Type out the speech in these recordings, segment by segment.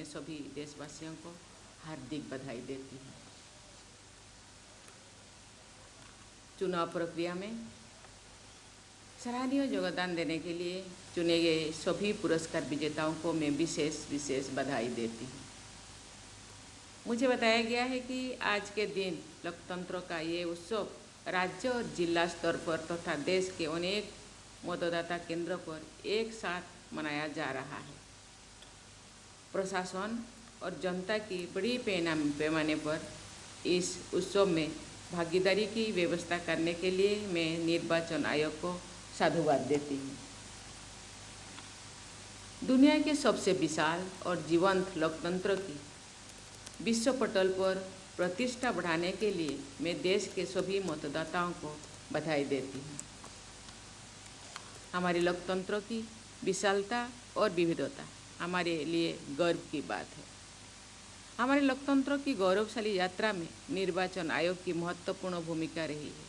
सभी देशवासियों को हार्दिक बधाई देती हूँ। चुनाव प्रक्रिया में सराहनीय योगदान देने के लिए चुने गए सभी पुरस्कार विजेताओं को मैं विशेष बधाई देती हूँ। मुझे बताया गया है कि आज के दिन लोकतंत्र का ये उत्सव राज्य और जिला स्तर पर तथा देश के अनेक मतदाता केंद्रों पर एक साथ मनाया जा रहा है। प्रशासन और जनता की बड़ी पैमाने पर इस उत्सव में भागीदारी की व्यवस्था करने के लिए मैं निर्वाचन आयोग को साधुवाद देती हूँ। दुनिया के सबसे विशाल और जीवंत लोकतंत्र की विश्व पटल पर प्रतिष्ठा बढ़ाने के लिए मैं देश के सभी मतदाताओं को बधाई देती हूँ। हमारे लोकतंत्र की विशालता और विविधता हमारे लिए गर्व की बात है। हमारे लोकतंत्र की गौरवशाली यात्रा में निर्वाचन आयोग की महत्वपूर्ण भूमिका रही है।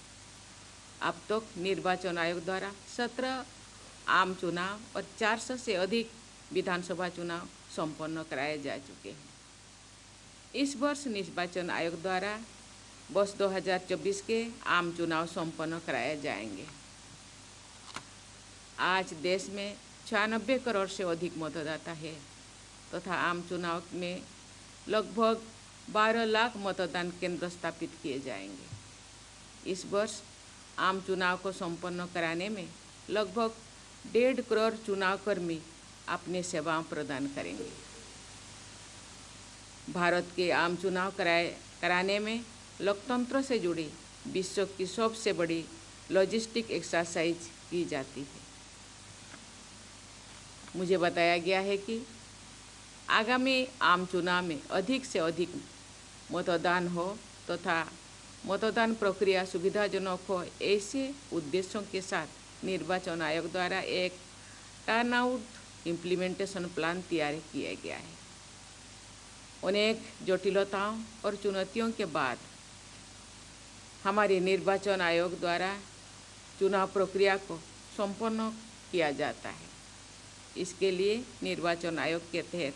अब तक निर्वाचन आयोग द्वारा 17 आम चुनाव और 400 से अधिक विधानसभा चुनाव संपन्न कराए जा चुके हैं। इस वर्ष निर्वाचन आयोग द्वारा वर्ष 2024 के आम चुनाव संपन्न कराए जाएंगे। आज देश में 96 करोड़ से अधिक मतदाता है तथा आम चुनाव में लगभग 12 लाख मतदान केंद्र स्थापित किए जाएंगे। इस वर्ष आम चुनाव को संपन्न कराने में लगभग 1.5 करोड़ चुनाव कर्मी अपनी सेवाएं प्रदान करेंगे। भारत के आम चुनाव कराने में लोकतंत्र से जुड़ी विश्व की सबसे बड़ी लॉजिस्टिक एक्सरसाइज की जाती है। मुझे बताया गया है कि आगामी आम चुनाव में अधिक से अधिक मतदान हो तथा मतदान प्रक्रिया सुविधाजनक हो, ऐसे उद्देश्यों के साथ निर्वाचन आयोग द्वारा एक टर्नआउट इम्प्लीमेंटेशन प्लान तैयार किया गया है। अनेक जटिलताओं और चुनौतियों के बाद हमारे निर्वाचन आयोग द्वारा चुनाव प्रक्रिया को संपन्न किया जाता है। इसके लिए निर्वाचन आयोग के तहत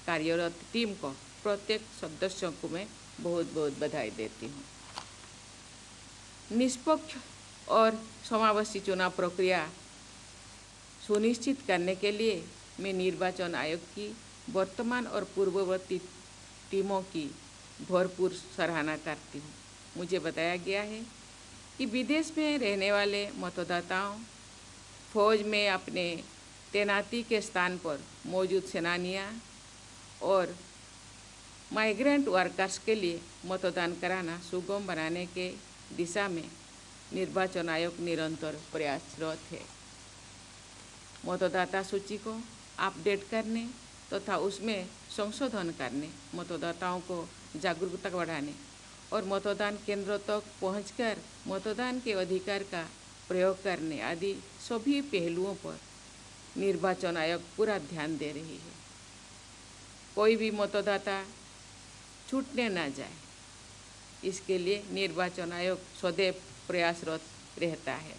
कार्यरत टीम को प्रत्येक सदस्यों को मैं बहुत बहुत बधाई देती हूँ। निष्पक्ष और समावेशी चुनाव प्रक्रिया सुनिश्चित करने के लिए मैं निर्वाचन आयोग की वर्तमान और पूर्ववर्ती टीमों की भरपूर सराहना करती हूँ। मुझे बताया गया है कि विदेश में रहने वाले मतदाताओं, फौज में अपने तैनाती के स्थान पर मौजूद सेनानियां और माइग्रेंट वर्कर्स के लिए मतदान कराना सुगम बनाने के दिशा में निर्वाचन आयोग निरंतर प्रयासरत है। मतदाता सूची को अपडेट करने तथा उसमें संशोधन करने, मतदाताओं को जागरूकता बढ़ाने और मतदान केंद्रों तक पहुंचकर मतदान के अधिकार का प्रयोग करने आदि सभी पहलुओं पर निर्वाचन आयोग पूरा ध्यान दे रही है। कोई भी मतदाता छूटने ना जाए, इसके लिए निर्वाचन आयोग सदैव प्रयासरत रहता है।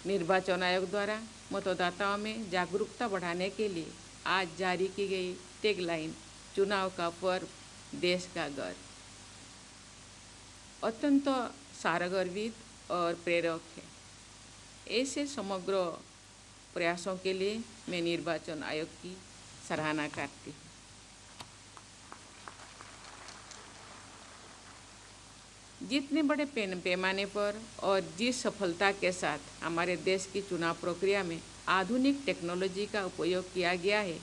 निर्वाचन आयोग द्वारा मतदाताओं में जागरूकता बढ़ाने के लिए आज जारी की गई टैगलाइन चुनाव का पर्व देश का गर्व अत्यंत सारगर्भित और प्रेरक है। ऐसे समग्र प्रयासों के लिए मैं निर्वाचन आयोग की सराहना करती हूँ। जितने बड़े पैमाने पर और जिस सफलता के साथ हमारे देश की चुनाव प्रक्रिया में आधुनिक टेक्नोलॉजी का उपयोग किया गया है,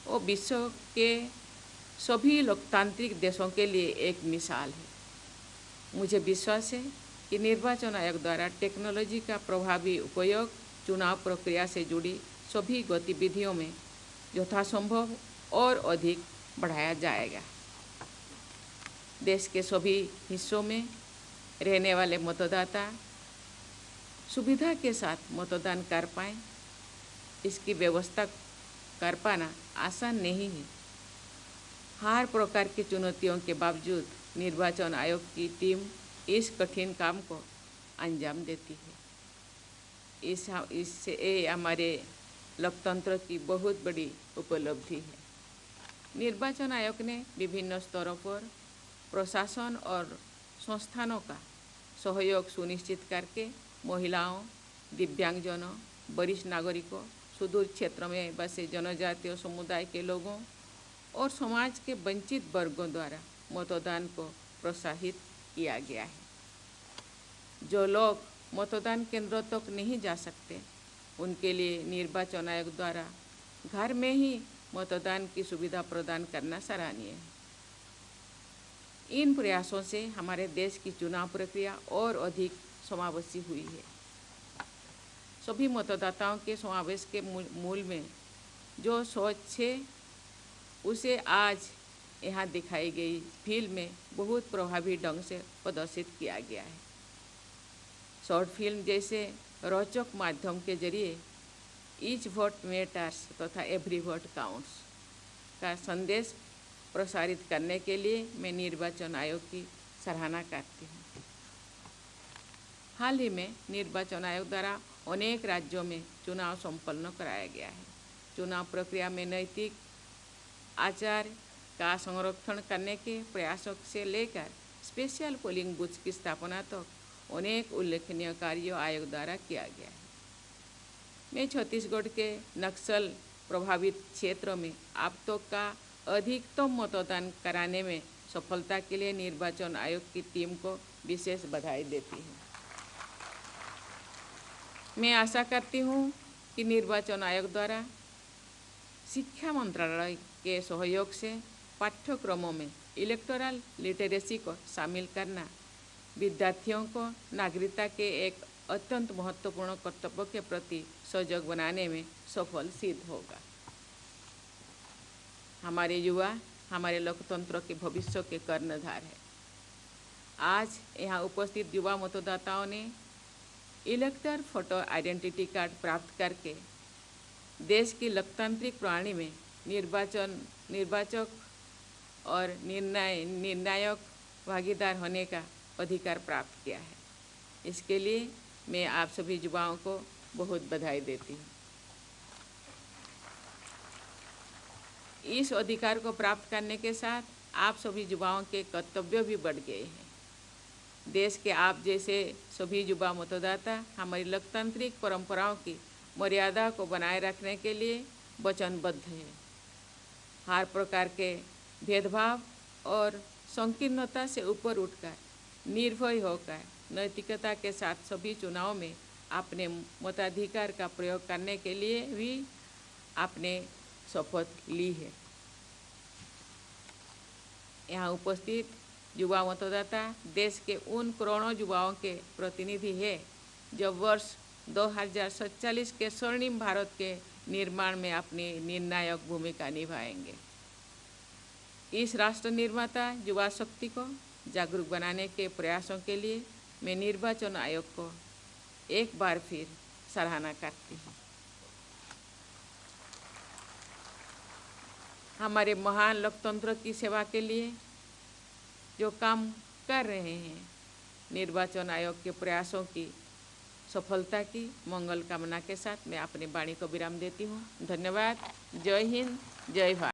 वो विश्व के सभी लोकतांत्रिक देशों के लिए एक मिसाल है। मुझे विश्वास है कि निर्वाचन आयोग द्वारा टेक्नोलॉजी का प्रभावी उपयोग चुनाव प्रक्रिया से जुड़ी सभी गतिविधियों में यथासंभव और अधिक बढ़ाया जाएगा। देश के सभी हिस्सों में रहने वाले मतदाता सुविधा के साथ मतदान कर पाएँ, इसकी व्यवस्था कर पाना आसान नहीं है। हर प्रकार की चुनौतियों के बावजूद निर्वाचन आयोग की टीम इस कठिन काम को अंजाम देती है। इससे हमारे लोकतंत्र की बहुत बड़ी उपलब्धि है। निर्वाचन आयोग ने विभिन्न स्तरों पर प्रशासन और संस्थानों का सहयोग सुनिश्चित करके महिलाओं, दिव्यांगजनों, वरिष्ठ नागरिकों, सुदूर क्षेत्र में बसे जनजातीय समुदाय के लोगों और समाज के वंचित वर्गों द्वारा मतदान को प्रोत्साहित किया गया है। जो लोग मतदान केंद्रों तक नहीं जा सकते, उनके लिए निर्वाचन आयोग द्वारा घर में ही मतदान की सुविधा प्रदान करना सराहनीय है। इन प्रयासों से हमारे देश की चुनाव प्रक्रिया और अधिक समावेशी हुई है। सभी मतदाताओं के समावेश के मूल में जो सोच है, उसे आज यहाँ दिखाई गई फिल्म में बहुत प्रभावी ढंग से प्रदर्शित किया गया है। शॉर्ट फिल्म जैसे रोचक माध्यम के जरिए ईच वोट मैटर्स तथा एवरी वोट काउंट्स का संदेश प्रसारित करने के लिए मैं निर्वाचन आयोग की सराहना करती हूँ। हाल ही में निर्वाचन आयोग द्वारा अनेक राज्यों में चुनाव संपन्न कराया गया है। चुनाव प्रक्रिया में नैतिक आचार का संरक्षण करने के प्रयासों से लेकर स्पेशल पोलिंग बूथ की स्थापना तक अनेक उल्लेखनीय कार्यों आयोग द्वारा किया गया है। मैं छत्तीसगढ़ के नक्सल प्रभावित क्षेत्रों में अब तक का अधिकतम मतदान कराने में सफलता के लिए निर्वाचन आयोग की टीम को विशेष बधाई देती हूँ। मैं आशा करती हूँ कि निर्वाचन आयोग द्वारा शिक्षा मंत्रालय के सहयोग से पाठ्यक्रमों में इलेक्टोरल लिटरेसी को शामिल करना विद्यार्थियों को नागरिकता के एक अत्यंत महत्वपूर्ण कर्तव्य के प्रति सजग बनाने में सफल सिद्ध होगा। हमारे युवा हमारे लोकतंत्र के भविष्य के कर्णधार है। आज यहाँ उपस्थित युवा मतदाताओं ने इलेक्टर फोटो आइडेंटिटी कार्ड प्राप्त करके देश की लोकतांत्रिक प्रणाली में निर्वाचक और निर्णायक भागीदार होने का अधिकार प्राप्त किया है। इसके लिए मैं आप सभी युवाओं को बहुत बधाई देती हूँ। इस अधिकार को प्राप्त करने के साथ आप सभी युवाओं के कर्तव्य भी बढ़ गए हैं। देश के आप जैसे सभी युवा मतदाता हमारी लोकतांत्रिक परंपराओं की मर्यादा को बनाए रखने के लिए वचनबद्ध है। हर प्रकार के भेदभाव और संकीर्णता से ऊपर उठकर निर्भय होकर नैतिकता के साथ सभी चुनाव में अपने मताधिकार का प्रयोग करने के लिए भी आपने शपथ ली है। यहाँ उपस्थित युवा मतदाता देश के उन करोड़ों युवाओं के प्रतिनिधि है जो वर्ष 2047 के स्वर्णिम भारत के निर्माण में अपनी निर्णायक भूमिका निभाएंगे। इस राष्ट्र निर्माता युवा शक्ति को जागरूक बनाने के प्रयासों के लिए मैं निर्वाचन आयोग को एक बार फिर सराहना करती हूँ। हमारे महान लोकतंत्र की सेवा के लिए जो काम कर रहे हैं, निर्वाचन आयोग के प्रयासों की सफलता की मंगल कामना के साथ मैं अपनी वाणी को विराम देती हूँ। धन्यवाद। जय हिंद, जय भारत।